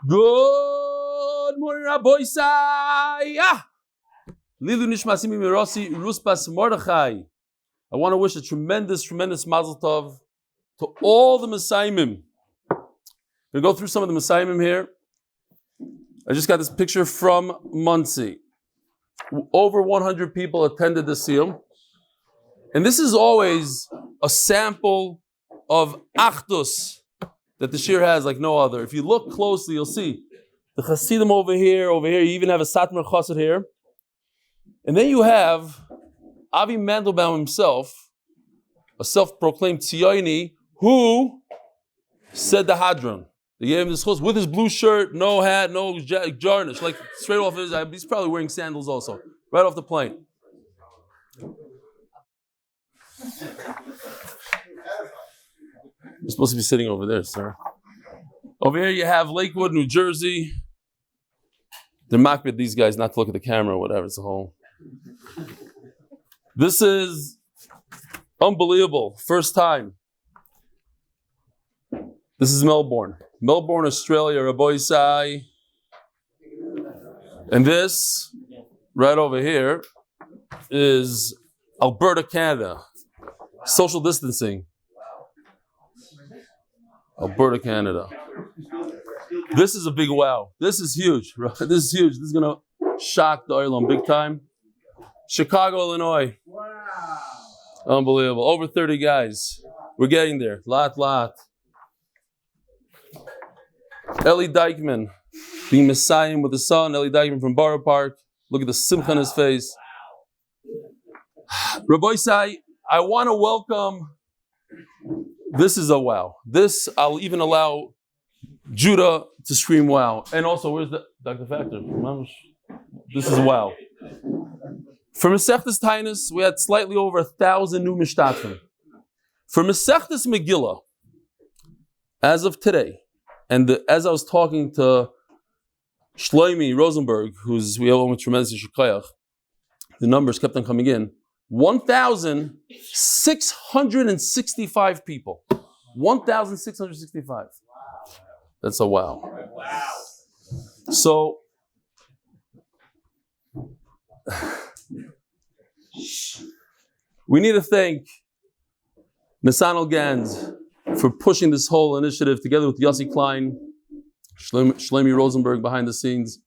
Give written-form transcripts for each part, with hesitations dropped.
Good morning, Rabbi Isaiah. Lilu nishmasimi mirosi ruspas Mordechai. I want to wish a tremendous mazel tov to all the Messiahim. We'll go through some of the Messiahim here. I just got this picture from Muncie. Over 100 people attended the Siyum. And this is always a sample of Achdus that the Shir has like no other. If you look closely, you'll see the Hasidim over here. You even have a Satmar Chassid here. And then you have Avi Mandelbaum himself, a self-proclaimed Tziyoni, who said the Hadron. They gave him this chus with his blue shirt, no hat, no jarnish, like straight off his. He's probably wearing sandals also, right off the plane. You're supposed to be sitting over there, sir. Over here you have Lakewood, New Jersey. They're makbid these guys not to look at the camera or whatever. It's a whole. This is unbelievable. First time. This is Melbourne, Australia, Rabbi Isai. And this, right over here, is Alberta, Canada. Social distancing. Alberta, Canada. This is a big wow. This is huge. This is huge. This is going to shock the Oilon big time. Chicago, Illinois. Wow. Unbelievable. Over 30 guys. We're getting there. Lot. Eli Dykeman being Messiah with the son. Eli Dykeman from Borough Park. Look at the simcha on his face. Rabbi Isai, I want to welcome. This is a wow. This, I'll even allow Judah to scream wow. And also, where's the Dr. Factor? This is wow. For Mesachte Tanis, we had slightly over 1,000 new mishtatfim. For Maseches Megillah, as of today, and as I was talking to Shlomi Rosenberg, we have a tremendous shikayach, the numbers kept on coming in. 1,665 people. 1,665. That's a wow. So, we need to thank Nisanel Gans for pushing this whole initiative together with Yossi Klein, Shlomi Rosenberg behind the scenes,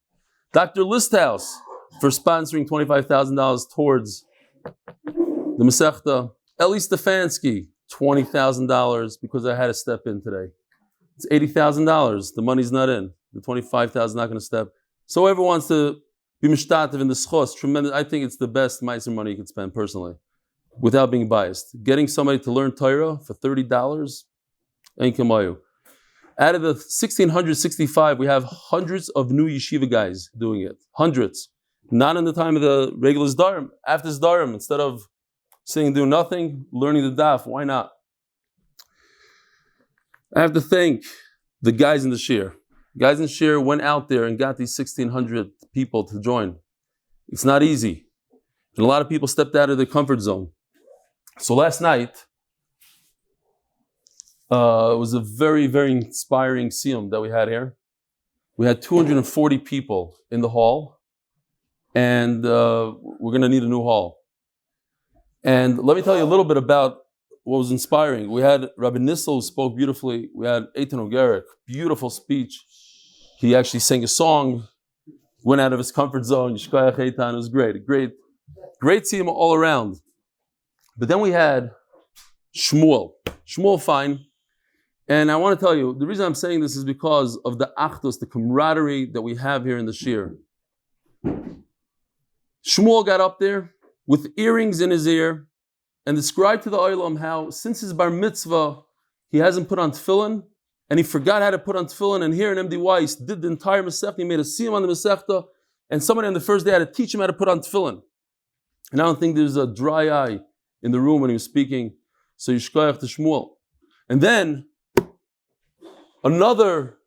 Dr. Listhouse for sponsoring $25,000 towards the Mesachte, Eli Stefansky, $20,000 because I had to step in today. It's $80,000. The money's not in. The $25,000 not going to step. So whoever wants to be mishtatev in the zechus, tremendous. I think it's the best meiser money you can spend personally, without being biased. Getting somebody to learn Torah for $30 ain't kamayu. Out of the 1,665, we have hundreds of new yeshiva guys doing it. Hundreds. Not in the time of the regular zdarim. After zdarim, instead of sitting and doing nothing, learning the daf. Why not? I have to thank the guys in the shir. Guys in the shir went out there and got these 1,600 people to join. It's not easy. And a lot of people stepped out of their comfort zone. So last night, it was a very, very inspiring siyum that we had here. We had 240 people in the hall, and we're going to need a new hall. And let me tell you a little bit about what was inspiring. We had Rabbi Nissel who spoke beautifully. We had Eitan Ogerek, beautiful speech. He actually sang a song, went out of his comfort zone. Yishkoyach Eitan, it was great. Great siyum all around. But then we had Shmuel fine. And I want to tell you, the reason I'm saying this is because of the achdus, the camaraderie that we have here in the shir. Shmuel got up there with earrings in his ear and described to the olam how since his bar mitzvah, he hasn't put on tefillin, and he forgot how to put on tefillin, and here in MD Weiss did the entire Mesachte. He made a siyum on the Mesachte, and somebody on the first day had to teach him how to put on tefillin. And I don't think there's a dry eye in the room when he was speaking. So Yishkoyach to Shmuel. And then another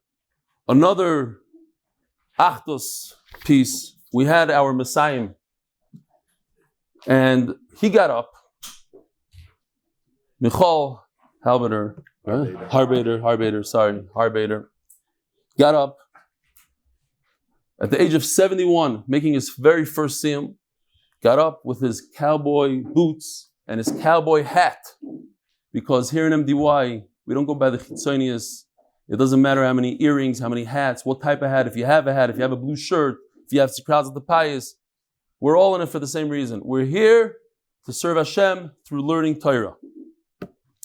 achdus piece. We had our Messiah, and he got up. Michal Harbader, got up, At the age of 71, making his very first siyum, got up with his cowboy boots and his cowboy hat. Because here in MDY, we don't go by the chitzonius. It doesn't matter how many earrings, how many hats, what type of hat. If you have a hat, if you have a blue shirt, if you have crowds at the payas, we're all in it for the same reason. We're here to serve Hashem through learning Torah.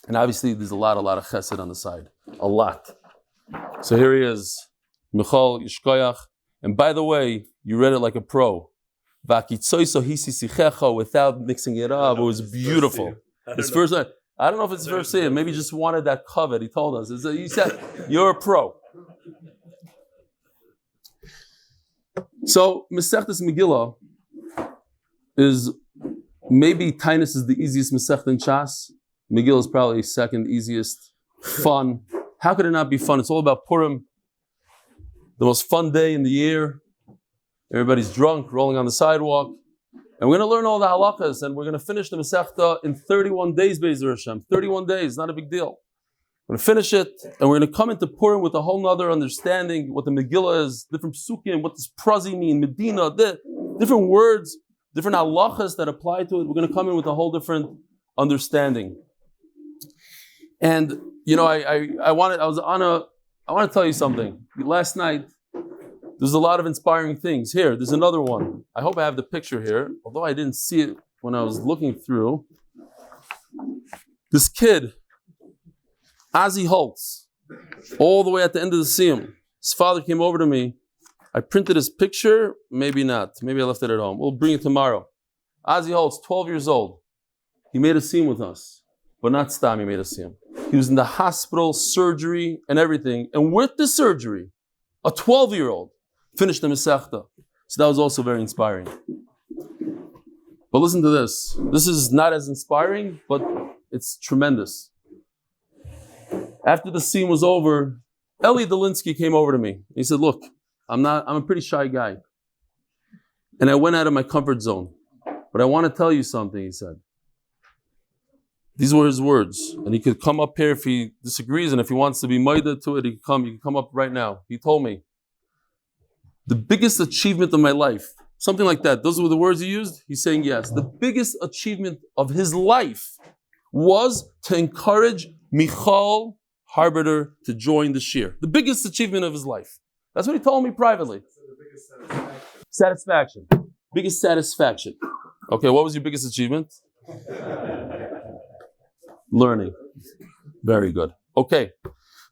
And obviously, there's a lot of chesed on the side. A lot. So here he is, Michal Yishkoyach. And by the way, you read it like a pro. Without mixing it up. It was beautiful. His first, I don't know if it's his first siyum. Maybe he just wanted that covet. He told us. He said, you're a pro. So, Maseches Megillah is, maybe Tanis is the easiest Masech in Shas. Megillah is probably second easiest. Fun. How could it not be fun? It's all about Purim. The most fun day in the year. Everybody's drunk, rolling on the sidewalk. And we're going to learn all the halachas, and we're going to finish the Masechta in 31 days, Be'ezer Hashem. 31 days, not a big deal. We're going to finish it, and we're going to come into Purim with a whole nother understanding what the Megillah is, different psukim, what does prazi mean, Medina, different words, different halachas that apply to it. We're going to come in with a whole different understanding. And, you know, I want to tell you something. Last night, there's a lot of inspiring things. Here, there's another one. I hope I have the picture here, although I didn't see it when I was looking through. This kid, Ozzy Holtz, all the way at the end of the siyum. His father came over to me. I printed his picture, maybe not. Maybe I left it at home. We'll bring it tomorrow. Ozzy Holtz, 12 years old. He made a siyum with us, but not Stam, he made a siyum. He was in the hospital, surgery, and everything. And with the surgery, a 12-year-old finished the Mesachta. So that was also very inspiring. But listen to this. This is not as inspiring, but it's tremendous. After the scene was over, Eli Delinsky came over to me. He said, look, I'm a pretty shy guy. And I went out of my comfort zone. But I want to tell you something, he said. These were his words. And he could come up here if he disagrees, and if he wants to be maida to it, he can come up right now. He told me, the biggest achievement of my life, something like that. Those were the words he used? He's saying yes. The biggest achievement of his life was to encourage Michal Harbiter to join the shir. The biggest achievement of his life. That's what he told me privately. So the biggest satisfaction. Biggest satisfaction. Okay, what was your biggest achievement? Learning. Very good. Okay.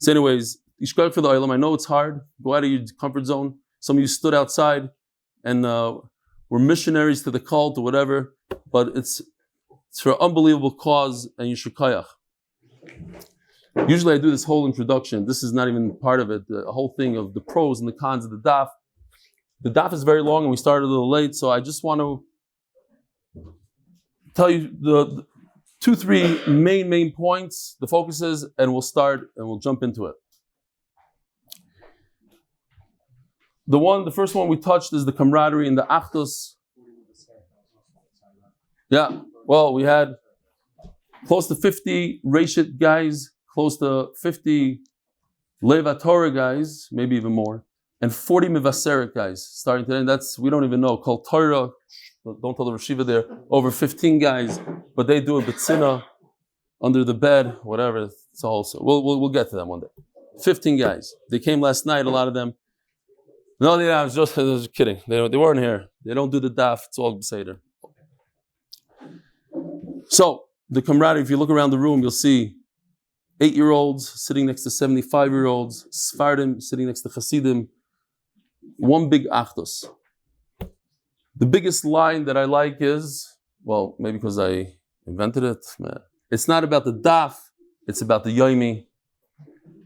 So anyways, Yishkar for the Olam. I know it's hard. Go out of your comfort zone. Some of you stood outside and were missionaries to the cult or whatever, but it's for an unbelievable cause, and you should kayach. Usually I do this whole introduction. This is not even part of it. The whole thing of the pros and the cons of the daf. The daf is very long and we started a little late, so I just want to tell you the 2-3 main points, the focuses, and we'll start and we'll jump into it. The first one we touched is the camaraderie and the achdus. Yeah, well, we had close to 50 Reshit guys, close to 50 Leva Torah guys, maybe even more, and 40 Mivaseret guys starting today. And that's, we don't even know, called Torah, don't tell the Rashiva there, over 15 guys, but they do a B'tzina under the bed, whatever, it's also, we'll get to them one day. 15 guys. They came last night, a lot of them. No, I was just kidding. They weren't here. They don't do the daf. It's all Seder. So, the camaraderie, if you look around the room, you'll see 8-year-olds sitting next to 75-year-olds, Sfardim sitting next to Hasidim. One big achdus. The biggest line that I like is, well, maybe because I invented it, it's not about the daf, it's about the yomi.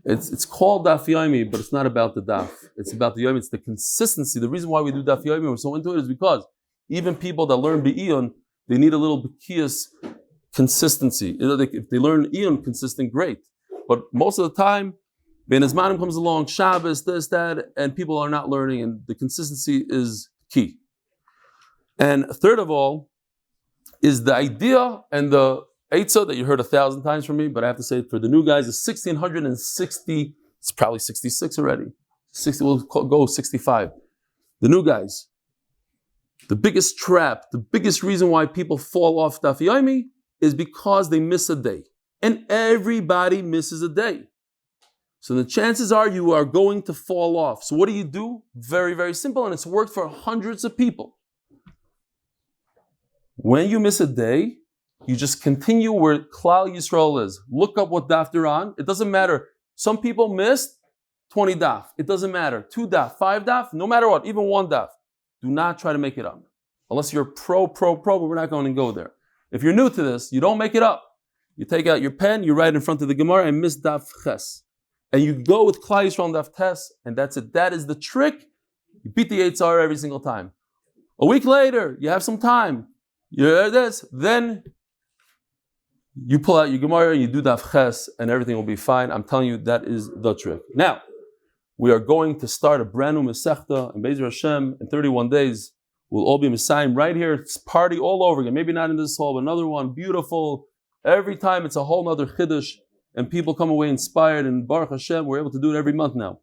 It's called Daf Yomi, but it's not about the daf. It's about the yomi. It's the consistency. The reason why we do Daf Yomi, we're so into it, is because even people that learn Be'iyun, they need a little Be'kiyas consistency. If they learn Iyun consistent, great. But most of the time, Ben Azmanim comes along, Shabbos, this, that, and people are not learning, and the consistency is key. And third of all, is the idea and the Eitzah that you heard 1,000 times from me, but I have to say it for the new guys, is 1,660, it's probably 66 already. 60, we'll go 65. The new guys. The biggest trap, the biggest reason why people fall off Daf Yomi is because they miss a day. And everybody misses a day. So the chances are you are going to fall off. So what do? Very, very simple, and it's worked for hundreds of people. When you miss a day, you just continue where Klal Yisrael is. Look up what daf they're on. It doesn't matter. Some people missed 20 daf. It doesn't matter. 2 daf, 5 daf, no matter what, even 1 daf. Do not try to make it up. Unless you're pro, but we're not going to go there. If you're new to this, you don't make it up. You take out your pen, you write in front of the Gemara, and miss daf ches. And you go with Klal Yisrael on daf tes, and that's it. That is the trick. You beat the Yitzhak every single time. A week later, you have some time. You hear this, then you pull out your Gemara, you do daf ches, and everything will be fine. I'm telling you, that is the trick. Now, we are going to start a brand new Masechta, and Be'ezer Hashem, in 31 days, we'll all be Messiahim right here. It's party all over again. Maybe not in this hall, but another one, beautiful. Every time it's a whole nother Chiddush, and people come away inspired, and Baruch Hashem, we're able to do it every month now.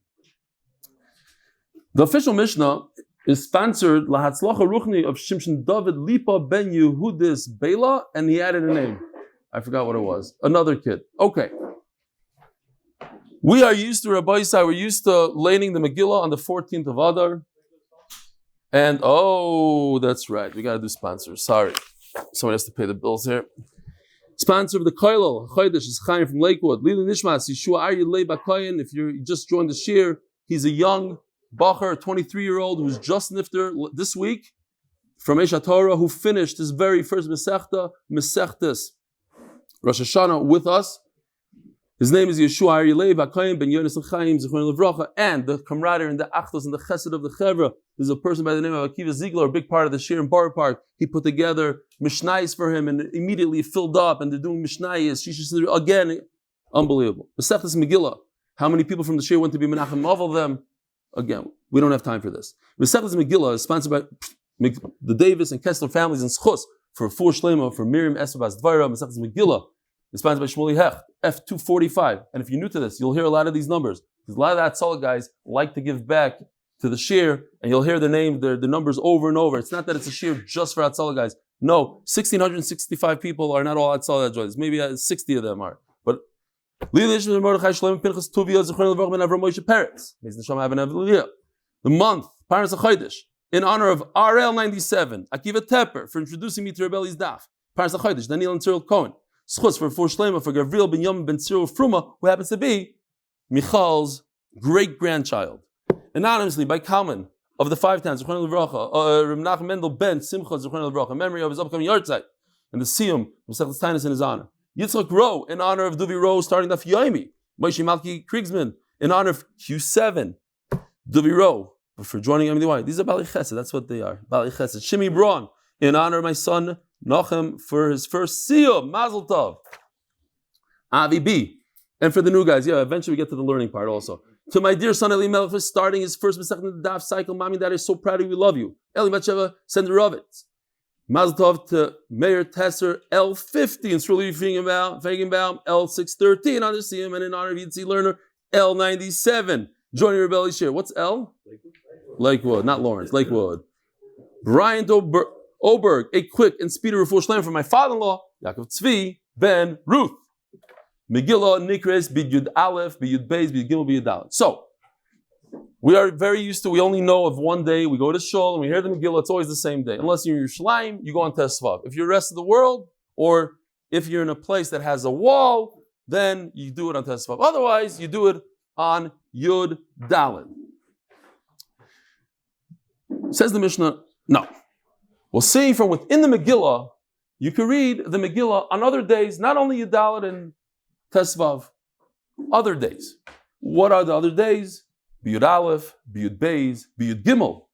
The official Mishnah is sponsored Lahatzlacha Ruchni of Shimshon David Lipa Ben Yehudis Bela, and he added a name. I forgot what it was. Another kid. Okay. We are used to Rabbi Yisai, we're used to laning the Megillah on the 14th of Adar. And that's right. We got to do sponsors. Sorry. Someone has to pay the bills here. Sponsor of the Koilel, Chodesh, is Chיים from Lakewood. Lili Nishmas, Yeshua Aryeh Leib HaKohen. If you just joined the shir, he's a young Bacher, a 23-year-old who's just nifter this week from Eshat Torah, who finished his very first Mesechta, Mesechtes Rosh Hashanah with us. His name is Yeshua Aryeh Leib HaKohen Ben Yonis and Chayim Zechron Levracha, and the camaraderie and the achdos and the chesed of the chevra. There's a person by the name of Akiva Ziegler, a big part of the shir in Borough Park. He put together mishnayos for him, and immediately filled up. And they're doing mishnayos. Again, unbelievable. Maseches Megillah. How many people from the shir went to be Menachem Mendel them? Again, we don't have time for this. Maseches Megillah is sponsored by the Davis and Kessler families in zechus for Refuah shleima for Miriam Esther Devora. Maseches Megillah is sponsored by Shmuly Hecht, F245. And if you're new to this, you'll hear a lot of these numbers. Because a lot of that solid guys like to give back to the shir, and you'll hear their numbers over and over. It's not that it's a shir just for Hatzalah guys. No, 1,665 people are not all Hatzalah joiners. Maybe 60 of them are. But Mordechai, Shlomo, Piנחas, Tuvia, zechus, Avraham, and Avraham, Moshe, Peretz. The month, Parnas HaChodesh, in honor of RL97, Akiva Tepper, for introducing me to Rebelli's Daf. Parnas HaChodesh, Daniel and Cyril Cohen. Zechus for shleima for Gabriel ben Yom ben Cyril Fruma, who happens to be Michal's great-grandchild. Anonymously, by Kalman, of the 5 towns, R Menachem Mendel ben Simcha, in memory of his upcoming yahrzeit, and the Siyum, Mesachte Tanis in his honor. Yitzchok Rowe, in honor of Duvie Rowe, starting Daf Yomi. Moshe Malki Kriegsman, in honor of Q7. Duvie Rowe, for joining MDY. These are Bali Chesed, that's what they are. Bali Chesed. Shimmy Braun, in honor of my son, Nochem, for his first Siyum, Mazel Tov. Avi B. And for the new guys, eventually we get to the learning part also. To my dear son Eli Melech for starting his first Mesachte Daf cycle. Mommy and Dad are so proud of you, we love you. Eli Batsheva Senderovitz. Mazel Tov to Mayor Tesser L50 and Shmuly Feigenbaum L613 on the Siyum, and in honor of Yitzi Learner L97. Joining Rebelli's share. What's L? Lakewood, not Lawrence. Lakewood. Brian Oberg, a quick and speedy refuah shleima for my father-in-law, Yaakov Tzvi ben Ruth. Megillah Nikres B'Yud Aleph, B'Yud Beis, B'Yud Gimel, B'Yud Dalet. So, we are very used to, we only know of one day, we go to Shul and we hear the Megillah, it's always the same day. Unless you're in Yerushalayim, you go on Tesvav. If you're the rest of the world, or if you're in a place that has a wall, then you do it on Tesvav. Otherwise, you do it on Yud Dalet. Says the Mishnah, no. We'll see from within the Megillah, you can read the Megillah on other days, not only Yud Dalet and Tesvav, other days. What are the other days? B'Yud Aleph, B'Yud Beis, B'Yud Gimel.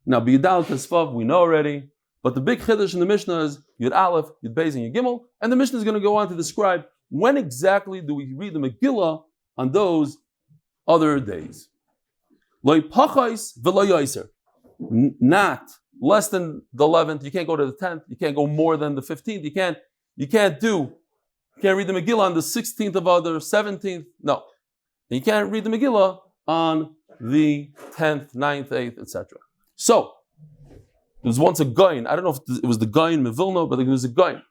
Now, B'Yud Aleph, Tesvav, we know already, but the big chiddush in the Mishnah is Yud Aleph, Yud Beis, and Yud Gimel, and the Mishnah is going to go on to describe when exactly do we read the Megillah on those other days. Lo pachais v'lo yoser. Not less than the 11th, you can't go to the 10th, you can't go more than the 15th, you can't read the Megillah on the 16th of Adar, 17th, no. And you can't read the Megillah on the 10th, 9th, 8th, etc. So, there was once a guy, I don't know if it was the guy in Mevilna, but there was a guy.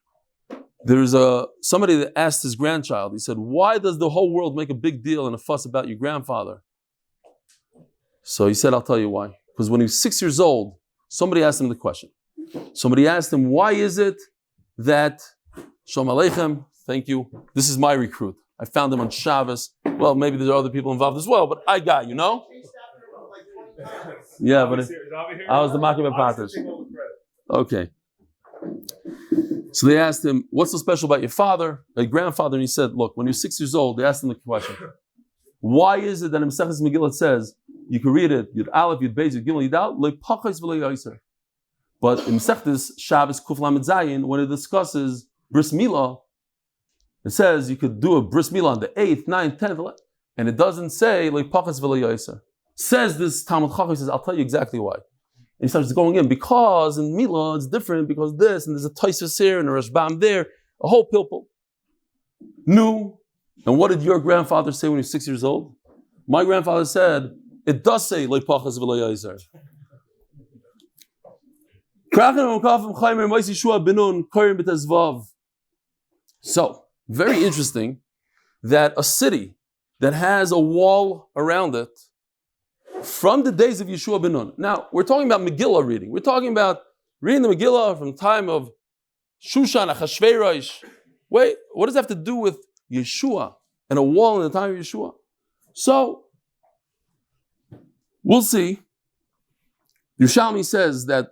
There's somebody that asked his grandchild, he said, why does the whole world make a big deal and a fuss about your grandfather? So he said, I'll tell you why. Because when he was 6 years old, somebody asked him the question. Somebody asked him, why is it that, Shalom Aleichem, thank you, this is my recruit. I found him on Shabbos. Well, maybe there are other people involved as well, but I got you, know? Yeah, but I was the Makim Patas. Okay. So they asked him, what's so special about your father, your grandfather? And he said, look, when he was 6 years old, they asked him the question, why is it that in Maseches Megillah it says, you can read it, Yud Aleph, Yud Beis, Yud Gimel, Yud Al, Leipachos v'lo Yoser. But in Masechtes Shabbos Kuf Lamed Zayin, when it discusses Bris Milah, it says you could do a Bris Milah on the 8th, 9th, 10th, and it doesn't say Leipachos v'lo Yoser. Says this Talmud Chacham, says, I'll tell you exactly why. And he starts going in, because in Milah it's different, because this, and there's a Tosfos here, and a Rashbam there, a whole pilpul. New. And what did your grandfather say when he was 6 years old? My grandfather said, it does say Leipachos v'lo Yoser. So, very interesting that a city that has a wall around it from the days of Yeshua ben Nun. Now, we're talking about Megillah reading. We're talking about reading the Megillah from the time of Shushan, Achashverosh. Wait, what does that have to do with Yeshua and a wall in the time of Yeshua? So, we'll see. Yerushalmi says that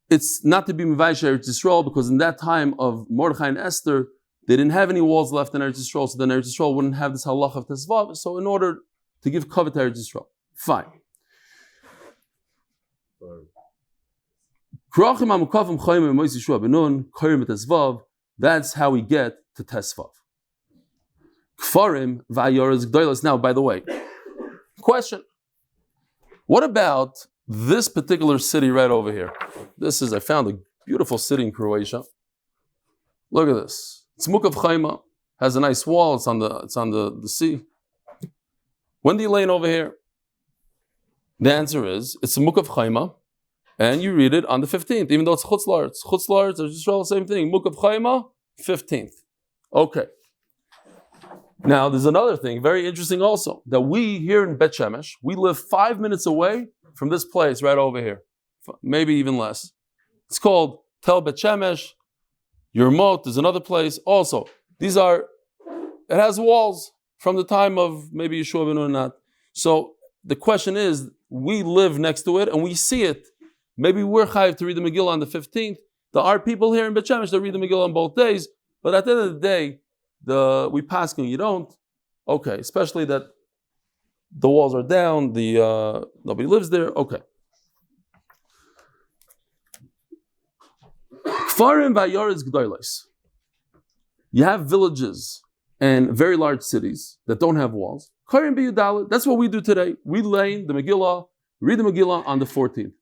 it's not to be Mevaysh Eretz Yisrael because in that time of Mordechai and Esther, they didn't have any walls left in Eretz Yisrael, so then Eretz Yisrael wouldn't have this halach of Tesvav. So in order to give covet to Eretz Yisrael, fine. That's how we get to Tesvav. Now, by the way, question. What about this particular city right over here? I found a beautiful city in Croatia. Look at this. It's Mukav Chaima, has a nice wall, it's on the sea. When do you lane over here? The answer is, it's a Mukav Chaima, and you read it on the 15th, even though it's Chutzlar. It's Chutzlar, it's Israel, same thing. Mukav Chaima, 15th. Okay. Now, there's another thing, very interesting also, that we here in Bet Shemesh, we live 5 minutes away from this place right over here. Maybe even less. It's called Tel Bet Shemesh. Yermot, there's another place. Also, it has walls from the time of maybe Yeshua ben Nun or not. So the question is, we live next to it and we see it. Maybe we're chayiv to read the Megillah on the 15th. There are people here in Bet Shemesh that read the Megillah on both days, but at the end of the day, we pass you don't. Okay, especially that the walls are down, nobody lives there. Okay. You have villages and very large cities that don't have walls. That's what we do today. We read the Megillah on the 14th.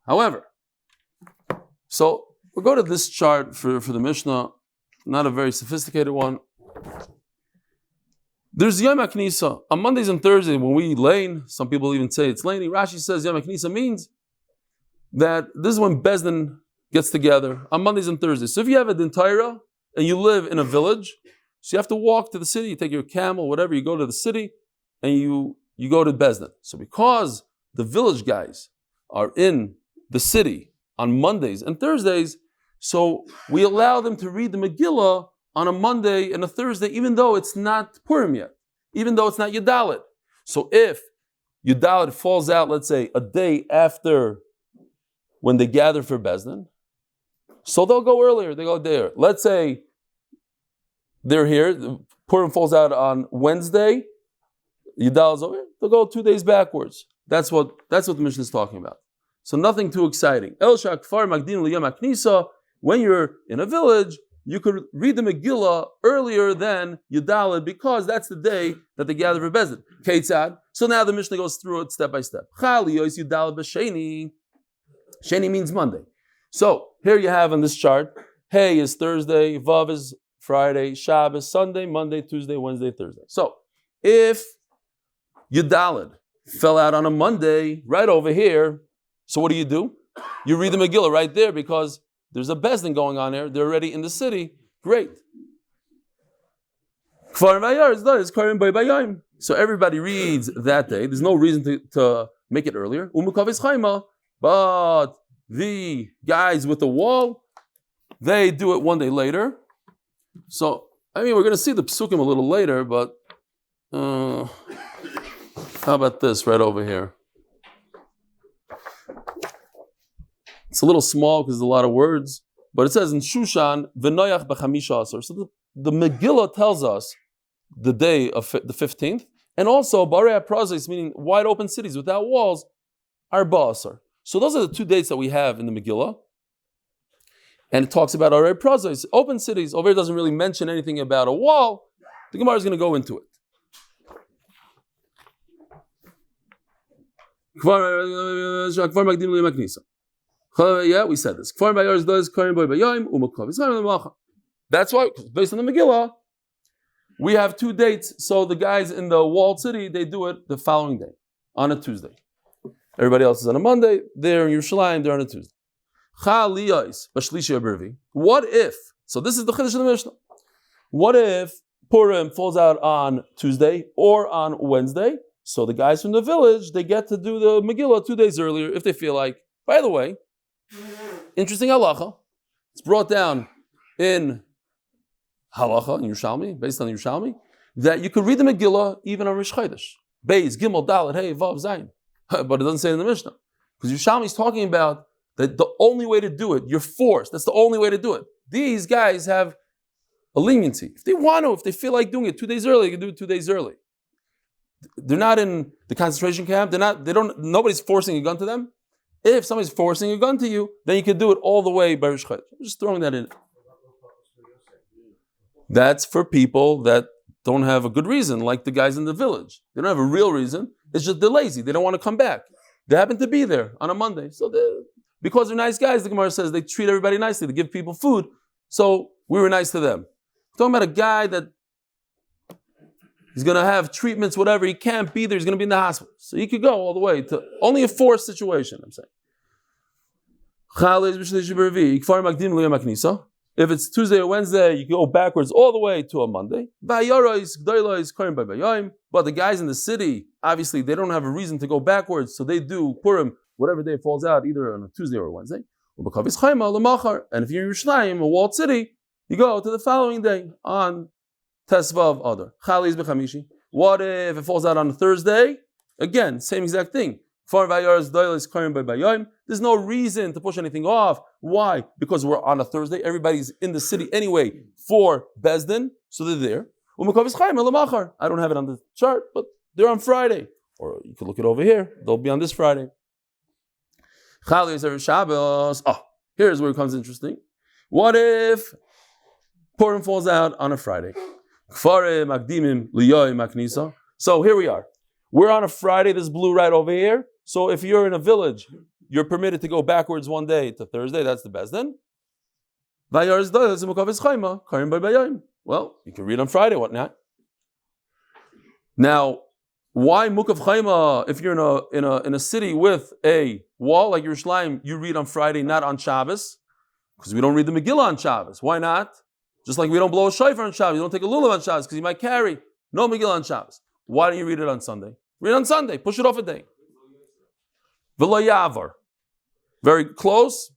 However, so we'll go to this chart for the Mishnah, not a very sophisticated one. There's Yom HaKnisa. On Mondays and Thursdays, when we lane, some people even say it's laning. Rashi says Yom HaKnisa means that this is when Bezdin gets together on Mondays and Thursdays. So if you have a Din Torah and you live in a village, so you have to walk to the city, you take your camel, whatever, you go to the city, and you go to Bezdin. So because the village guys are in the city on Mondays and Thursdays, so we allow them to read the Megillah on a Monday and a Thursday, even though it's not Purim yet, even though it's not Yudalit. So if Yudalit falls out, let's say, a day after when they gather for Bezdin, so they'll go earlier, they go there. Let's say they're here, Purim falls out on Wednesday, Yudalit's over, they'll go 2 days backwards. That's what the Mishnah is talking about. So nothing too exciting. When you're in a village, you could read the Megillah earlier than Yudalit because that's the day that they gather for Bezdin. Keitzad. So now the Mishnah goes through it step by step. Sheni means Monday. So here you have on this chart, Hey is Thursday, Vav is Friday, Shabbos, Sunday, Monday, Tuesday, Wednesday, Thursday. So if Yudalit fell out on a Monday, right over here. So what do? You read the Megillah right there because there's a bezdin going on there. They're already in the city. Great. So everybody reads that day. There's no reason to make it earlier. But the guys with the wall, they do it one day later. So, we're going to see the psukim a little later, but how about this right over here? It's a little small because there's a lot of words, but it says in Shushan, V'noyach b'chamisha asar. So the Megillah tells us the day of the 15th, and also Barei HaPrazos, meaning wide open cities without walls, Arba asar. So those are the 2 dates that we have in the Megillah. And it talks about Arei HaPrazos, open cities. Over here doesn't really mention anything about a wall. The Gemara is going to go into it. Yeah, we said this. That's why, based on the Megillah, we have 2 dates. So the guys in the walled city, they do it the following day, on a Tuesday. Everybody else is on a Monday. They're in Yerushalayim, they're on a Tuesday. What if, so this is the Chiddush of the Mishnah. What if Purim falls out on Tuesday or on Wednesday? So the guys from the village, they get to do the Megillah 2 days earlier if they feel like. By the way, interesting halacha. It's brought down in halacha, in Yerushalmi, based on Yerushalmi, that you could read the Megillah even on Rish Chodesh. Beis, Gimel, Dalet, Hey, Vav, Zayin. But it doesn't say it in the Mishnah. Because Yerushalmi is talking about that the only way to do it, you're forced. That's the only way to do it. These guys have a leniency. If they want to, if they feel like doing it 2 days early, they can do it 2 days early. They're not in the concentration camp. Nobody's forcing a gun to them. If somebody's forcing a gun to you, then you can do it all the way by Rish Chodesh. I'm just throwing that in. That's for people that don't have a good reason, like the guys in the village. They don't have a real reason. It's just they're lazy. They don't want to come back. They happen to be there on a Monday. So because they're nice guys, the Gemara says they treat everybody nicely. They give people food. So we were nice to them. We're talking about a guy that he's going to have treatments, whatever. He can't be there. He's going to be in the hospital. So he could go all the way to only a forced situation, I'm saying. If it's Tuesday or Wednesday, you can go backwards all the way to a Monday. But the guys in the city, obviously, they don't have a reason to go backwards, so they do Purim, whatever day it falls out, either on a Tuesday or a Wednesday. And if you're in Yerushalayim, a walled city, you go to the following day on Tesvav Adar. What if it falls out on a Thursday? Again, same exact thing. There's no reason to push anything off. Why? Because we're on a Thursday. Everybody's in the city anyway for Bezdin, so they're there. I don't have it on the chart, but they're on Friday. Or you can look it over here. They'll be on this Friday. Here's where it becomes interesting. What if Purim falls out on a Friday? So here we are. We're on a Friday. This blue right over here. So if you're in a village, you're permitted to go backwards one day to Thursday. That's the best then. Well, you can read on Friday, whatnot. Now, why Mukav Chayma? If you're in a city with a wall like Yerushalayim, you read on Friday, not on Shabbos, because we don't read the Megillah on Shabbos. Why not? Just like we don't blow a shofar on Shabbos, you don't take a lulav on Shabbos because you might carry no Megillah on Shabbos. Why don't you read it on Sunday? Read it on Sunday. Push it off a day. V'lo yavar. Very close.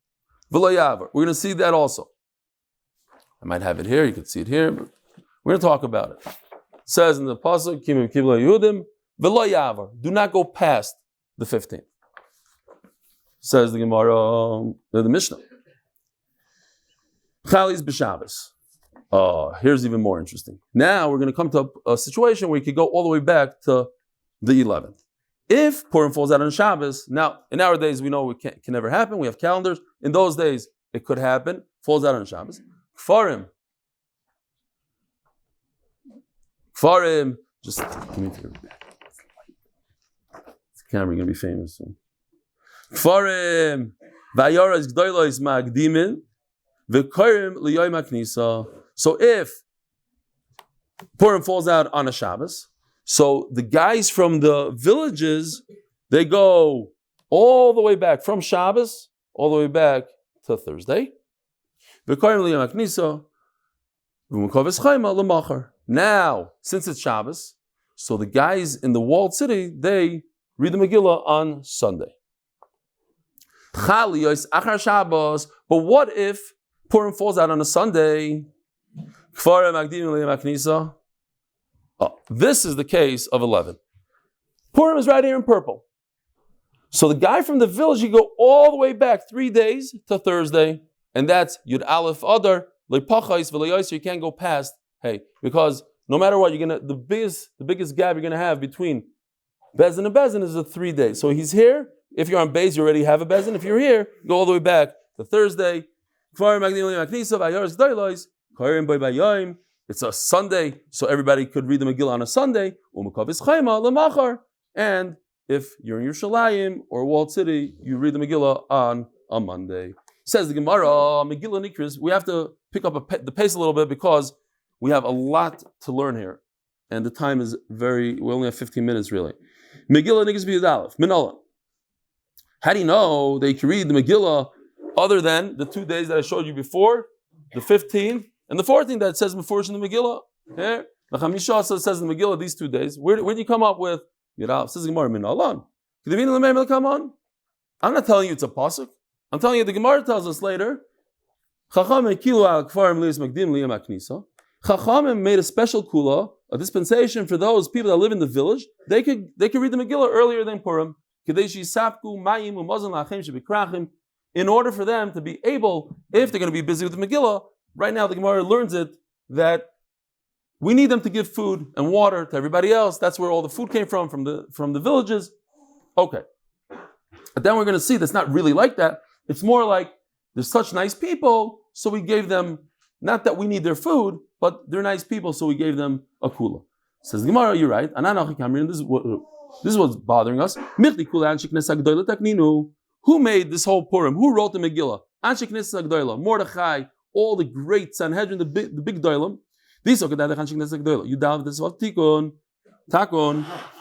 V'lo yavar. We're going to see that also. I might have it here. You can see it here. But we're going to talk about it. It says in the pasuk, Kimim Kibla Yehudim, V'lo yavar. Do not go past the 15th. Says the Gemara, the Mishnah. Chalis b'Shabbos. Here's even more interesting. Now we're going to come to a situation where you could go all the way back to the 11th. If Purim falls out on Shabbos, now in our days we know it can never happen. We have calendars. In those days it could happen. Falls out on Shabbos. Kfarim. Just give me the camera going to be famous soon. Kfarim. Vayoras gdolos magdimin. V'korim liyoyim haknisa. So if Purim falls out on a Shabbos, So the guys from the villages, they go all the way back from Shabbos, all the way back to Thursday. Now, since it's Shabbos, so the guys in the walled city, they read the Megillah on Sunday. But what if Purim falls out on a Sunday? Oh, this is the case of 11. Purim is right here in purple. So the guy from the village, you go all the way back 3 days to Thursday, and that's Yud Aleph Adar, Leipachais V'Leyoser. You can't go past, because no matter what, you're gonna the biggest gap you're gonna have between Bezin and Bezin is 3 days. So he's here. If you're on Beis, you already have a Bezin. If you're here, go all the way back to Thursday. It's a Sunday, so everybody could read the Megillah on a Sunday. And if you're in Yerushalayim or Walled City, you read the Megillah on a Monday. Says the Gemara, Megillah Nikris. We have to pick up the pace a little bit because we have a lot to learn here, and the time is we only have 15 minutes really. Megillah Nikris B'Yud Aleph Minola. How do you know they can read the Megillah other than the 2 days that I showed you before, the 15th and the 14th that it says before in the Megillah? Here, the Chamisha also says in the Megillah these 2 days. Where do you come up with? Says the Gemara, come on. I'm not telling you it's a pasuk. I'm telling you the Gemara tells us later. Chachamim made a special kula, a dispensation for those people that live in the village. They could read the Megillah earlier than Purim. In order for them to be able, if they're going to be busy with the Megillah, right now the Gemara learns it that we need them to give food and water to everybody else. That's where all the food came from the villages. Okay. But then we're going to see that's not really like that. It's more like they're such nice people, so we gave them, not that we need their food, but they're nice people, so we gave them a kula. Says the Gemara, you're right. This is what's bothering us. Who made this whole Purim? Who wrote the Megillah? Mordechai, all the great Sanhedrin, the big doilim.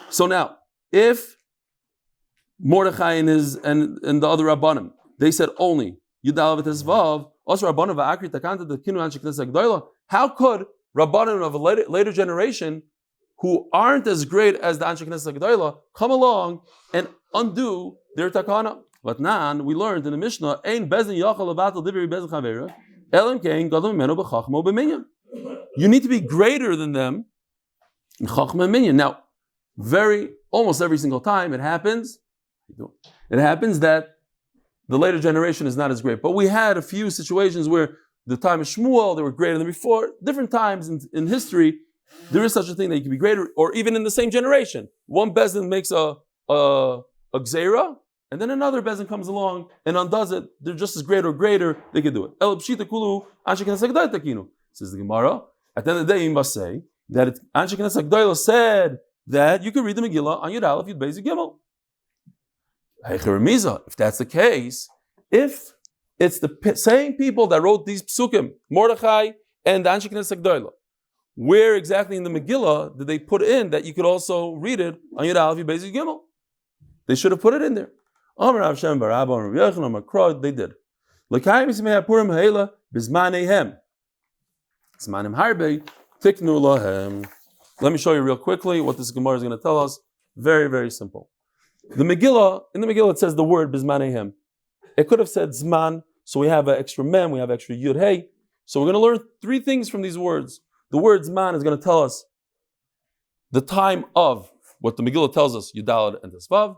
So now, if Mordechai and the other Rabbanim, they said only Yudal v'Tezvav, also Rabbanim v'Akri takanta the kinu Anshe Knesset Gdoila. How could Rabbanim of a later generation, who aren't as great as the Anshe Knesset Gdoila, come along and undo their takana? But now we learned in the Mishnah, Ein bezin yachal levatel divri bezin chavera, elam kein gadol mimenu b'chachma u'b'minyan. You need to be greater than them in chachma and minyan. Now, almost every single time it happens that the later generation is not as great. But we had a few situations where the time of Shmuel, they were greater than before. Different times in history, there is such a thing that you can be greater, or even in the same generation. One bezin makes a gzeira, and then another bezin comes along and undoes it. They're just as great or greater, they can do it. El pshita kulu anshe knesset gdoila takinu. Says the Gemara. At the end of the day, you must say that Anshe Knesset Gdoila said that you can read the Megillah on Yud Aleph, Yud Beis, Yud Gimel. If that's the case, if it's the same people that wrote these psukim, Mordechai and the Anshe Knesset Gdoila, where exactly in the Megillah did they put in that you could also read it on Yud Aleph, Yud Beis, Yud Gimel? They should have put it in there. They did. Let me show you real quickly what this Gemara is going to tell us. Very, very simple. In the Megillah it says the word bizmanehem. It could have said zman, so we have an extra mem, we have extra yud hey. So we're going to learn 3 things from these words. The word zman is going to tell us the time of what the Megillah tells us, Yudalad and Tesvav.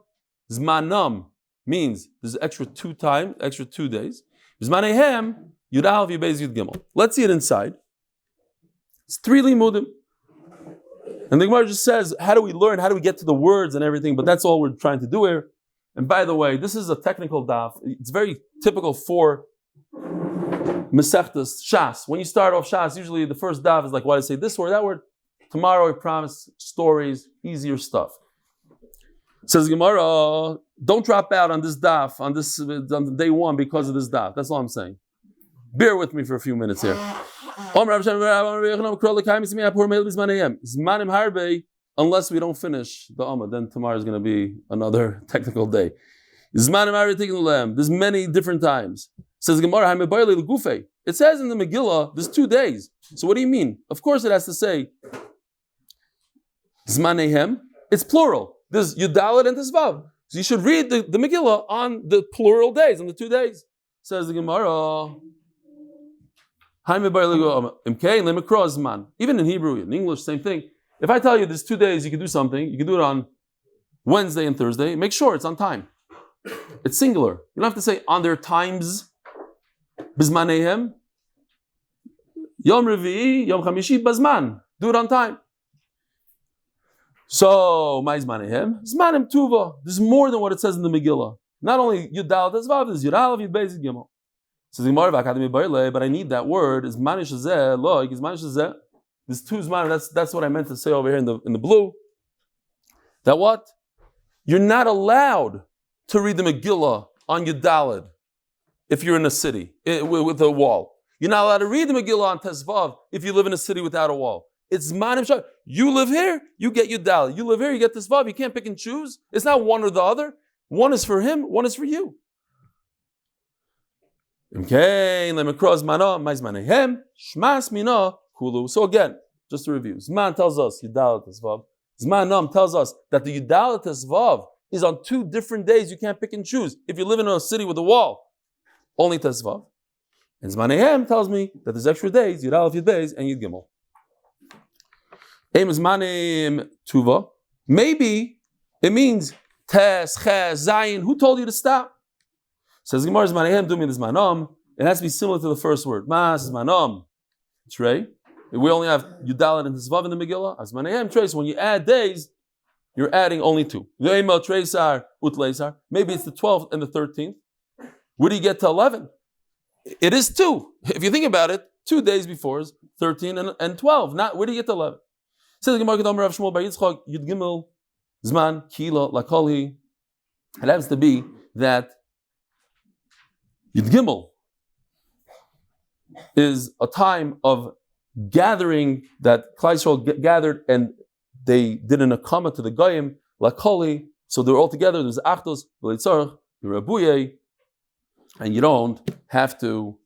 Zmanam means there's extra 2 days. Bizmanehem, Yudal, Yud Beis, Yud Gimel. Let's see it inside. It's 3 limudim. And the Gemara just says, how do we learn? How do we get to the words and everything? But that's all we're trying to do here. And by the way, this is a technical daf. It's very typical for Mesechtes Shas. When you start off Shas, usually the first daf is like, why do I say this word, that word? Tomorrow I promise stories, easier stuff. Says Gemara, don't drop out on this daf, on day 1 because of this daf. That's all I'm saying. Bear with me for a few minutes here. unless we don't finish the Amud, then tomorrow is going to be another technical day. There's many different times. Says Gemara, it says in the Megillah, there's 2 days. So what do you mean? Of course it has to say Zmanehem. It's plural. There's Yudalet and Tesvav. So you should read the Megillah on the plural days, on the 2 days. Says the Gemara. Even in Hebrew, in English, same thing. If I tell you there's 2 days you can do something, you can do it on Wednesday and Thursday, make sure it's on time. It's singular. You don't have to say on their times. Bizmanehem. Yom Revi'i, Yom Chamishi, Bazman. Do it on time. So, my Zmanehem. Zmanem Tuva. There's more than what it says in the Megillah. Not only Yudal Tezvav, there's Yudal, Yud Beis, Gimel. Says the Gemara, but I need that word. Is Manish Zeh, Log, is Manish Zeh. There's 2 Zmanem. That's what I meant to say over here in the blue. That what? You're not allowed to read the Megillah on Yudalid if you're in a city with a wall. You're not allowed to read the Megillah on Tezvav if you live in a city without a wall. It's Zmanim Shah. You live here, you get Yudalid. You live here, you get Tezvav. You can't pick and choose. It's not one or the other. One is for him, one is for you. So again, just to review. Zman tells us Yudalid Tezvav. Zmanam tells us that the Yudalid Tezvav is on 2 different days. You can't pick and choose. If you live in a city with a wall, only Tezvav. And Zmanehem tells me that there's extra days, Yud Aleph, Yud Beis, and Yud Gimel. Eim Zmanehem Tuva. Maybe it means Tes, Ches, Zayin. Who told you to stop? Says Gemara, Zmanehem, do me the Zmanam. It has to be similar to the first word. Mas, Zmanam. Trey. We only have Yudalit and Tezvav in the Megillah. Zmanehem, Trey. So when you add days, you're adding only 2. Maybe it's the 12th and the 13th. Where do you get to 11? It is 2. If you think about it, 2 days before is 13 and 12. Not where do you get to 11? Says the Gemara, Shmuly by Yitzchok, Yud Gimel, Zman, Kila, Lakoli. It happens to be that Yud Gimel is a time of gathering that Klal Yisrael gathered and they did an akama to the Goyim, Lakoli, so they're all together. There's Achtos, V'leitzarech, the Rabuye, and you don't have to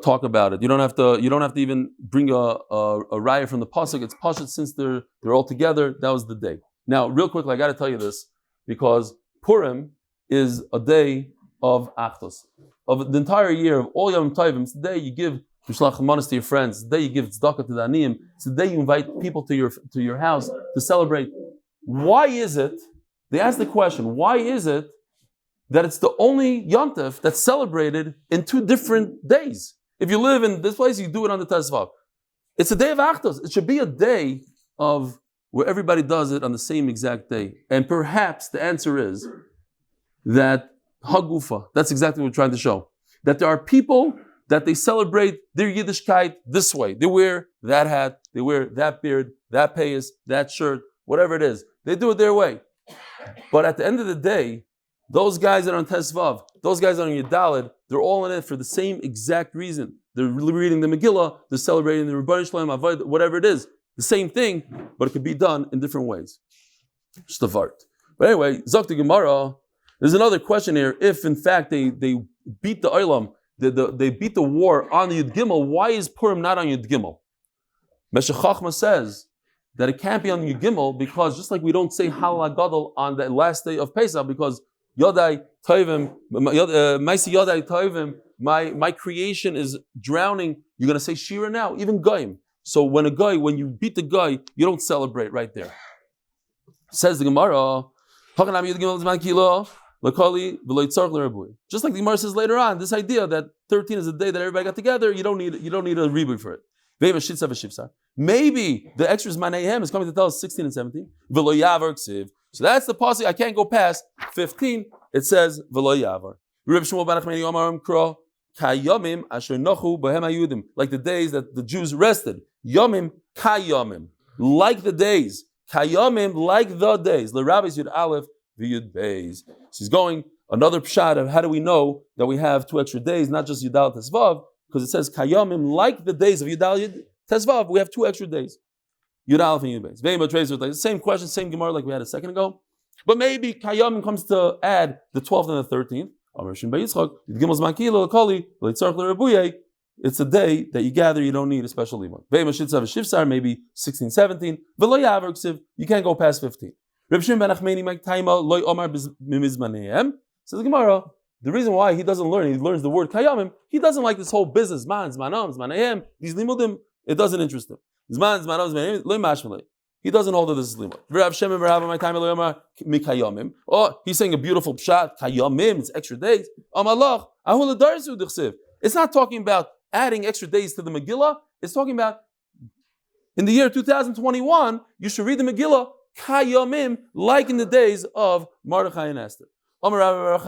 talk about it. You don't have to even bring a raya from the pasuk. It's pasuk since they're all together. That was the day. Now, real quickly, I got to tell you this because Purim is a day of Achtos. Of the entire year of all Yom Tovim, it's the day you give Mishlach Manos to your friends. It's the day you give tzedakah to the aniyim. It's the day you invite people to your house to celebrate. Why is it? They ask the question. Why is it that it's the only Yontif that's celebrated in 2 different days? If you live in this place, you do it on the Tezvav. It's a day of Achtos. It should be a day of where everybody does it on the same exact day. And perhaps the answer is that Hagufa. That's exactly what we're trying to show. That there are people that they celebrate their Yiddishkeit this way. They wear that hat, they wear that beard, that payas, that shirt, whatever it is. They do it their way. But at the end of the day, those guys that are on Tesvav, those guys that are on Yudalid, they're all in it for the same exact reason. They're reading the Megillah, they're celebrating the shleima, whatever it is. The same thing, but it could be done in different ways. Just a vart. But anyway, Zok the Gemara, there's another question here. If in fact they beat the Olam, they beat the war on Yud Gimel, why is Purim not on Yud Gimel? Meshech Chachma says that it can't be on Yud Gimel because just like we don't say Halal Gadol on the last day of Pesach because Yodai Toivim, Maisi Yodai Toivim, my creation is drowning. You're going to say Shira now, even Goyim. So when you beat the guy, you don't celebrate right there. Says the Gemara, just like the Gemara says later on, this idea that 13 is the day that everybody got together, you don't need a reboot for it. Maybe the extra Manayhem is coming to tell us 16 and 17. So that's the pasuk. I can't go past 15. It says V'lo Yavar. Like the days that the Jews rested. Yomim kayomim. Like the days. Kayomim, like the days. L'Rabbis Yud Aleph v'Yud Beis. So he's going another pshat of how do we know that we have 2 extra days, not just Yudal Tesvav, because it says Kayomim, like the days of Yudal Tesvav, we have 2 extra days. Yud Aleph and Yud Beis. Ve'ema Treis with the same question, same Gemara like we had a second ago. But maybe Kayam comes to add the 12th and the 13th. It's a day that you gather, you don't need a special limud. Maybe 16, 17. You can't go past 15. Says the Gemara, the reason why he doesn't learn, he learns the word kayamim, he doesn't like this whole business, these limudim, it doesn't interest him. He doesn't hold that this is limud. Oh, he's saying a beautiful pshat, kayamim, it's extra days. It's not talking about adding extra days to the Megillah, it's talking about in the year 2021, you should read the Megillah kayamim like in the days of Mordechai and Esther. Our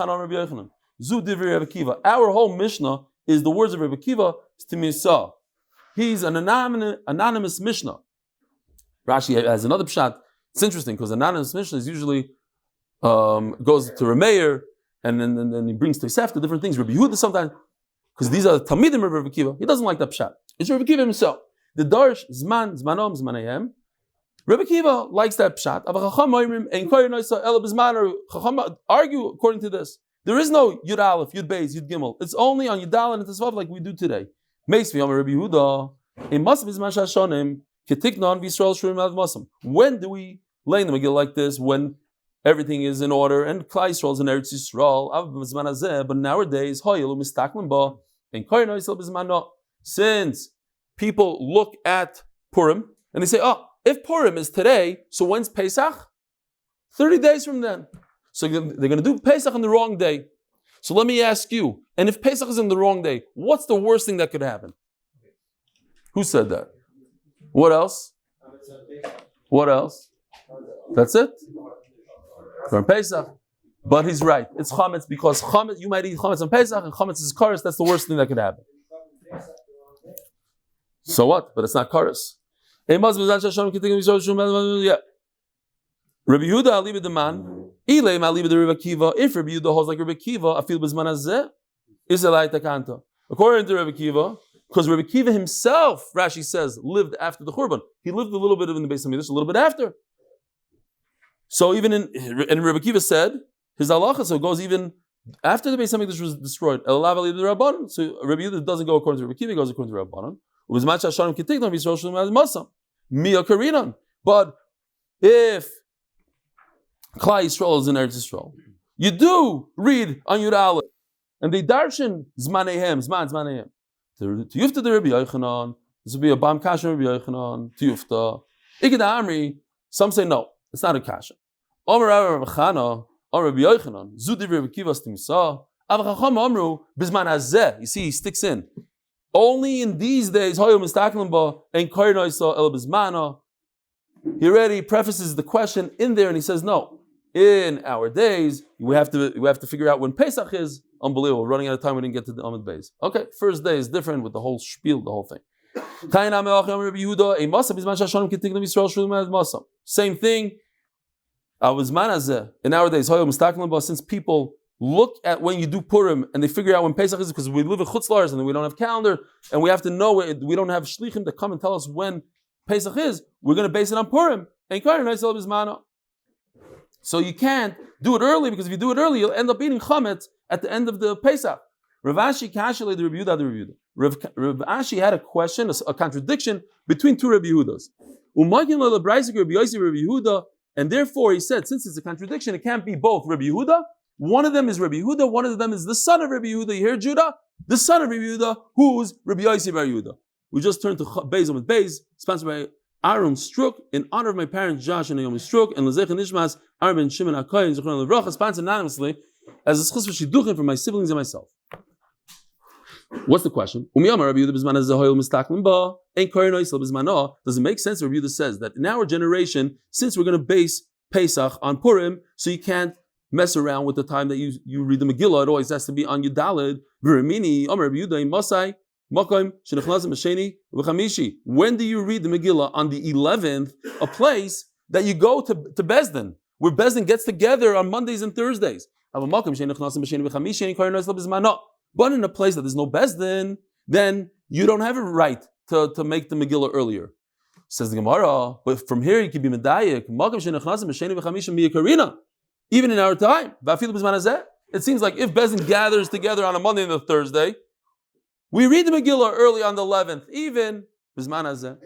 whole Mishnah is the words of Rebbe Kiva to Misa. He's an anonymous Mishnah. Rashi has another pshat. It's interesting because anonymous Mishnah is usually goes to Rameir and then he brings to Tosefta different things. Rebbe Yehuda sometimes, because these are the Talmidim of Rebbe Kiva. He doesn't like that pshat. It's Rebbe Kiva himself. The Darsh Zmanom Zmanayim. Rebbe Kiva likes that pshat. Chacham argue according to this. There is no Yud Aleph, Yud Beis, Yud Gimel. It's only on Yud Aleph and Tesvav like we do today. When do we lay in the Megillah like this? When everything is in order and Klal Yisrael is in Eretz Yisrael. But nowadays, since people look at Purim and they say, oh, if Purim is today, so when's Pesach? 30 days from then. So they're going to do Pesach on the wrong day. So let me ask you, and if Pesach is on the wrong day, what's the worst thing that could happen? Who said that? What else? What else? That's it? From Pesach. But he's right. It's chametz because chametz, you might eat chametz on Pesach and chametz is kares. That's the worst thing that could happen. So what? But it's not kares. Rabbi Yehuda aliyah the man. Eli aliyah the Rabbi Kiva. If Rabbi Yehuda holds like Rabbi Kiva, I feel bizman azeh is aliyah takanta. According to Rabbi Kiva, because Rabbi Kiva himself, Rashi says, lived after the Churban. He lived a little bit in the Beis Hamikdash, a little bit after. So even and Rabbi Kiva said his halacha, so it goes even after the Beis Hamikdash was destroyed. So Rabbi Yehuda doesn't go according to Rabbi Kiva, he goes according to Rabbanan. But if Klal Yisrael is in Eretz Yisrael, you do read on Yud Aleph, and they darshan zmanehem. Tiyufta the Rabbi Yochanan. This would be a bam kasha Rabbi Yochanan. Tiyufta. Ikeda Amri. Some say no, it's not a kasha. Omer Rabbi Chana. Omer Rabbi Yochanan. Zudi Rabbi Kivas Timsa. Avachacham Amru Bizman Hazeh. You see, he sticks in. Only in these days, Hoyom Mistaklimba and Koynoisa El Bizmana. He already prefaces the question in there, and he says, "No, in our days, we have to figure out when Pesach is." Unbelievable. Running out of time, we didn't get to the Amud Beis. Okay, first day is different with the whole spiel, the whole thing. Same thing. In our days, since people look at when you do Purim and they figure out when Pesach is, because we live in Chutz La'aretz and we don't have calendar and we have to know it, we don't have shlichim to come and tell us when Pesach is, we're going to base it on Purim. So you can't do it early, because if you do it early, you'll end up eating chametz at the end of the Pesach. Rav Ashi Kashale the Rebbe Yehuda. Rav Ashi had a question, a contradiction between two Rebbe Yehudas. And therefore he said, since it's a contradiction, it can't be both Rebbe Yehuda. One of them is Rebbe Yehuda, one of them is the son of Rebbe Yehuda. You hear Judah? The son of Rebbe Yehuda, who's Rebbe Yossi Bar Yehuda. We just turned to Beis Amud Beis, sponsored by Aaron Struk, in honor of my parents Josh and Naomi Struk, and Lezech and Nishmas, Aaron and Shimon Akoy, and Zechron Levracha, sponsored anonymously as a zechus for shidduchim for my siblings and myself. What's the question? Does it make sense? Rabbi Yehuda says that in our generation, since we're going to base Pesach on Purim, so you can't mess around with the time that you read the Megillah. It always has to be on Yudalid. When do you read the Megillah? On the 11th, a place that you go to Bezdin, where Bezdin gets together on Mondays and Thursdays. But in a place that there's no Bezdin, then you don't have a right to make the Megillah earlier. Says the Gemara, but from here you can be medayik. Even in our time, it seems like if Bezin gathers together on a Monday and a Thursday, we read the Megillah early on the 11th, even Bizman Hazeh.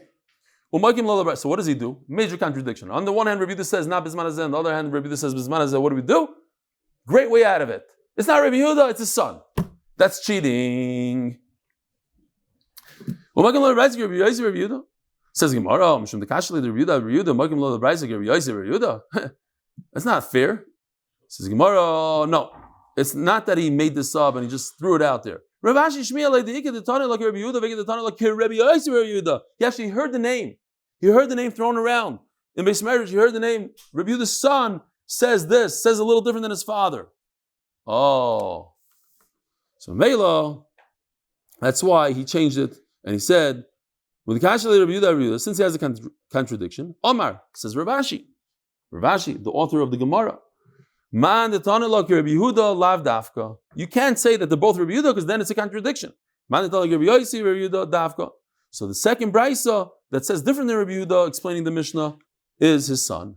So what does he do? Major contradiction. On the one hand, Rebbe says not Bizman Hazeh, on the other hand, Rebbe says Bizman Hazeh. What do we do? Great way out of it. It's not Rebbe Yehuda, it's his son. That's cheating. Says Gemara, that's not fair. Says Gemara, no. It's not that he made this up and he just threw it out there. He actually heard the name. He heard the name thrown around. In Beis Medrash, he heard the name. Rebbe Yehuda's son says this, says a little different than his father. Oh. So Mela, that's why he changed it. And he said, with the Rebbe Yehuda, since he has a contradiction, Omar, says Rav Ashi, the author of the Gemara. Man the Tanalak Rebbe Yehuda lav dafka. You can't say that they're both Rebbe Yehuda because then it's a contradiction. Man the Tanalak Rebbe Yosi Rebbe Yehuda dafka. So the second brisa that says different than Rebbe Yehuda, explaining the Mishnah, is his son.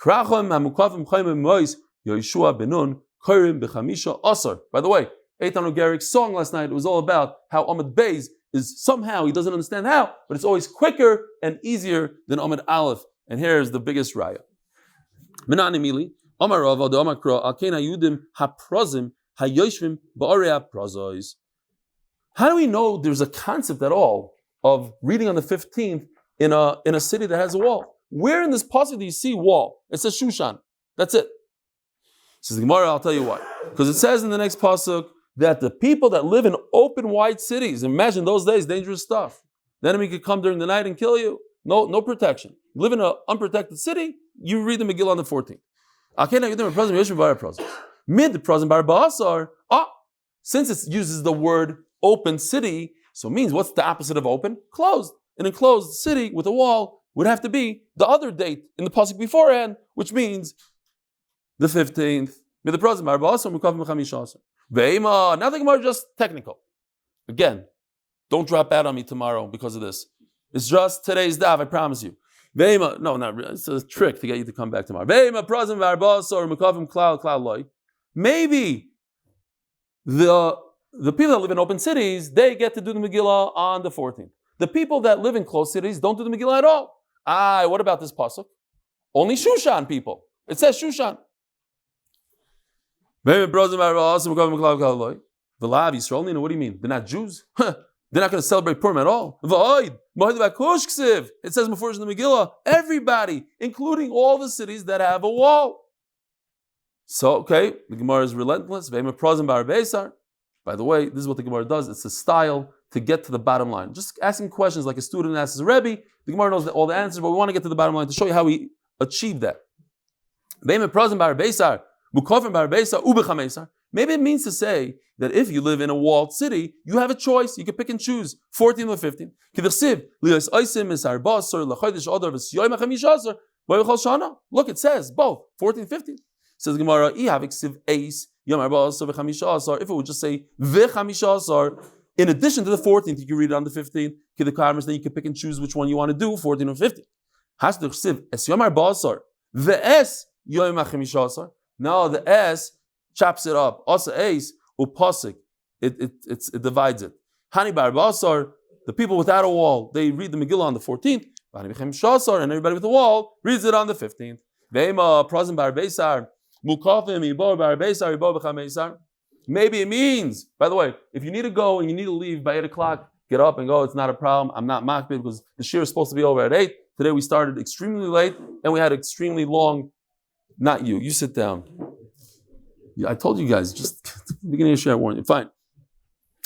Krachim hamukafim chayim mois Yeshua benun kairim bechamisha asar. By the way, Eitan Ogarik's song last night was all about how Amud Beis is somehow, he doesn't understand how, but it's always quicker and easier than Amud Aleph. And here's the biggest raya. Minan Emili. How do we know there's a concept at all of reading on the 15th in a city that has a wall? Where in this pasuk do you see wall? It says Shushan. That's it. Says the Gemara, I'll tell you why. Because it says in the next pasuk that the people that live in open, wide cities, imagine those days, dangerous stuff. The enemy could come during the night and kill you. No protection. You live in an unprotected city, you read the Megillah on the 14th. Since it uses the word open city, so it means what's the opposite of open? Closed. An enclosed city with a wall would have to be the other date in the pasuk beforehand, which means the 15th. Now the Gemara is just technical. Again, don't drop out on me tomorrow because of this. It's just today's daf, I promise you. No, not really. It's a trick to get you to come back tomorrow. Maybe the people that live in open cities, they get to do the Megillah on the 14th. The people that live in closed cities don't do the Megillah at all. What about this pasuk? Only Shushan people. It says Shushan. What do you mean? They're not Jews? They're not going to celebrate Purim at all. It says before in the Megillah, everybody, including all the cities that have a wall. So, okay, the Gemara is relentless. By the way, this is what the Gemara does. It's a style to get to the bottom line. Just asking questions like a student asks a Rebbe. The Gemara knows all the answers, but we want to get to the bottom line to show you how we achieve that. Maybe it means to say that if you live in a walled city, you have a choice. You can pick and choose 14 or 15. Look, it says both 14, 15. Says the Gemara, if it would just say in addition to the 14th, you can read it on the 15th. Then you can pick and choose which one you want to do, 14 or 15. No, the S chops it up. Also Ace, upasik. It divides it. Hani bar basar, the people without a wall, they read the Megillah on the 14th. And everybody with a wall reads it on the 15th. Maybe it means, by the way, if you need to go and you need to leave by 8 o'clock, get up and go. It's not a problem. I'm not makbid because the shir is supposed to be over at 8. Today we started extremely late and we had extremely long. Not you. You sit down. I told you guys, just the beginning of the share, I warned you. Fine.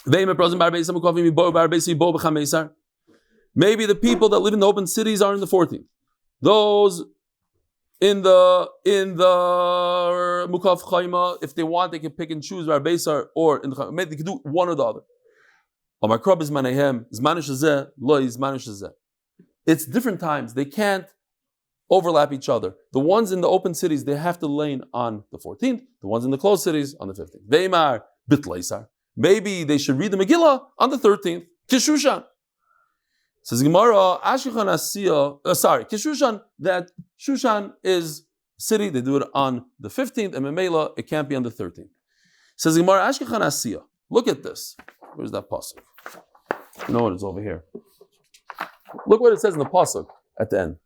Maybe the people that live in the open cities are in the 14th. Those in the Mukaf Chayma, if they want, they can pick and choose or in the they can do one or the other. It's different times. They can't overlap each other. The ones in the open cities, they have to lane on the 14th. The ones in the closed cities on the 15th. Veimar bitleisar. Maybe they should read the Megillah on the 13th. Kishushan. Says Gemara, Ashkechan Asiya, Kishushan, that Shushan is city, they do it on the 15th, and Memela, it can't be on the 13th. Says Gemara, Ashkechan Asiya. Look at this. Where's that pasuk? You know what? It's over here. Look what it says in the pasuk at the end.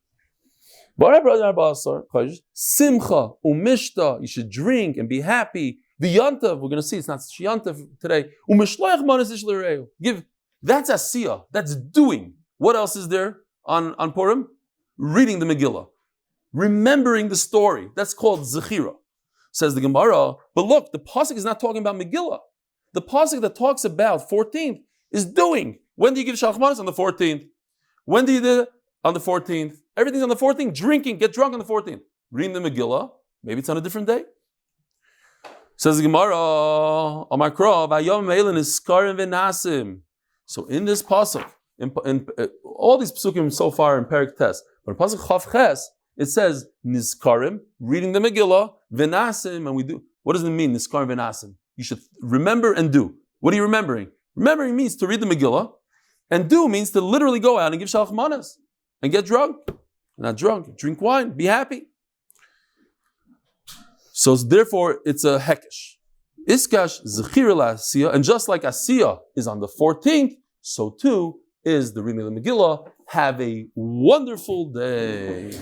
Simcha umishta, you should drink and be happy. V'yantav, we're going to see it's not shiyantav today. Umishloach manas ish l'reu. Give, that's asiya, that's doing. What else is there on Purim? Reading the Megillah. Remembering the story. That's called zechira. Says the Gemara, but look, the pasuk is not talking about Megillah. The pasuk that talks about 14th is doing. When do you give shalach manas? On the 14th. When do you do it? On the 14th. Everything's on the 14th. Drinking, get drunk on the 14th. Reading the Megillah, maybe it's on a different day. Says the Gemara, Amakra, Vayom Meilin is Skarim V'Nasim. So in this pasuk, in all these psukim so far in Perik Tes, but in pasuk Chav Ches, it says Nizkarim, reading the Megillah, V'Nasim, and we do. What does it mean, Nizkarim V'Nasim? You should remember and do. What are you remembering? Remembering means to read the Megillah, and do means to literally go out and give shalach manas and get drunk. Not drunk, drink wine, be happy. So therefore, it's a hekesh. Iskash zechira la'asiyah, and just like asiyah is on the 14th, so too is the reading of the Megillah. Have a wonderful day.